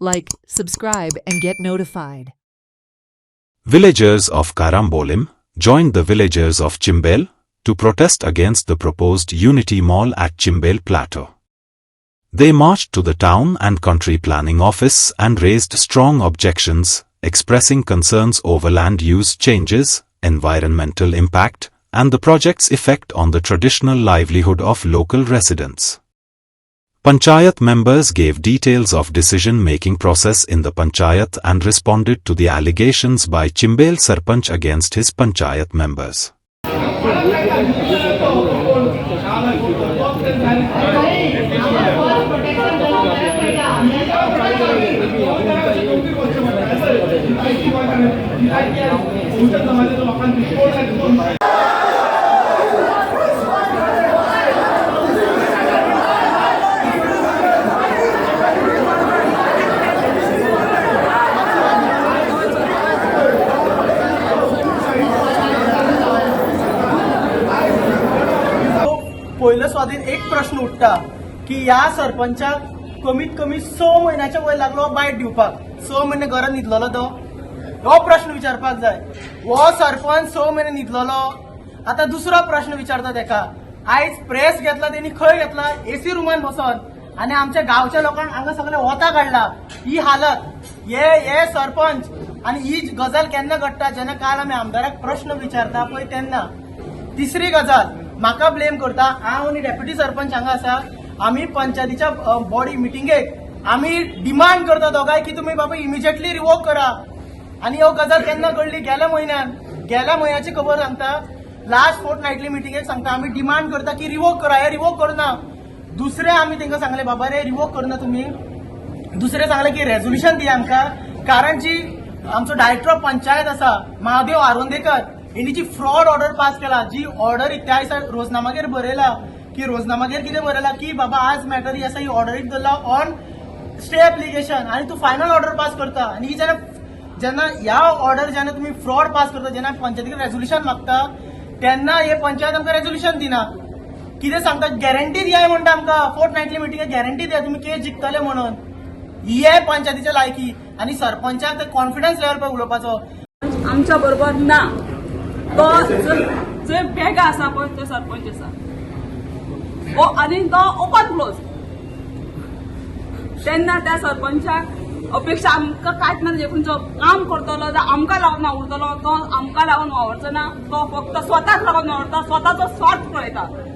Like, subscribe, and get notified. Villagers of Karambolim joined the villagers of Chimbel to protest against the proposed Unity Mall at Chimbel Plateau. They marched to the town and country planning office and raised strong objections, expressing concerns over land use changes, environmental impact, and the project's effect on the traditional livelihood of local residents. Panchayat members gave details of decision-making process in the Panchayat and responded to the allegations by Chimbel Sarpanch against his Panchayat members. पहिल्या स्वाधीन एक प्रश्न उठता की या सरपंचाक कमीत कमी 6 महिन्याच्या वयर लागलो बायट दिवपाक 6 महिने घरात न्हिदलो तो हो प्रश्न विचारपाक जाय हो सरपंच 6 महिने न्हिदलो आता दुसरो प्रश्न विचारता तेका आयज प्रेस घेतला तेणी खंय घेतला एसी रूमान बसून आणि आमच्या गावच्या लोकांक हांगा सगळे वता काढला ही हालत हे सरपंच आणि ही गजाल केन्ना घडटा जेन्ना काल आमी आमदाराक प्रश्न विचारता पळय तेन्ना तिसरी गजाल म्हाका ब्लेम करता हांव आनी डेप्युटी सरपंच हांगा आसा आमी पंचायतीच्या बॉडी मिटिंगेक आमी डिमांड करता दोगांय की तुमी बाबा इमिजिएटली रिवोक करा आणि ह्यो गजाल केन्ना घडली गेल्या म्हयन्याची खबर सांगता लास्ट फोर्टनायटली मिटिंगेक सांगता आमी डिमांड करता की रिवोक करा हे रिवोक करना दुसरे आमी तांकां सांगले बाबा रे रिवोक करना तुमी दुसरे सांगले की रेझोल्युशन दिया आमकां कारण जी आमचो डायरेक्टर ऑफ पंचायत आसा महादेव आरोंदेकर हेणी जी फ्रॉड ऑर्डर पास केला जी ऑर्डर त्या दिसा रोजनामागेर बरयला की रोजनामागेर कितें बरयला की बाबा आज मॅटर ही आसा ही ऑर्डर दवरला ऑन स्टे एप्लिकेशन आणि तू फायनल ऑर्डर पास करता आणि ही जेन्ना ह्या ऑर्डर जेन्ना तुम्ही फ्रॉड पास करता जेन्ना पंचायतीक रेझोल्युशन मागता तेन्ना हे पंचायत आमकां रेझोल्युशन दिना कितें सांगता गॅरंटी दिया म्हणटा आमकां फोर्टनायटली मिटिंगेक गॅरंटी दिया तुमी केस जिखतले म्हणून ही आहे पंचायतीची लायकी आणि सरपंचाक ते कॉन्फिडन्स लेवल पळय उलोवपाचो आमच्या बरोबर ना तो जे बेगा आसा पळय तो सरपंच आसा आनी तो ओपन क्लोज तेन्ना त्या सरपंचाक अपेक्षा आमकां कांयच ना जे खंयचो काम करतलो जाल्यार आमकां लागून आवडटलो तो आमकां लागून वावरचो ना तो फक्त स्वताक लागून वावरता स्वताचो स्वार्थ पळयता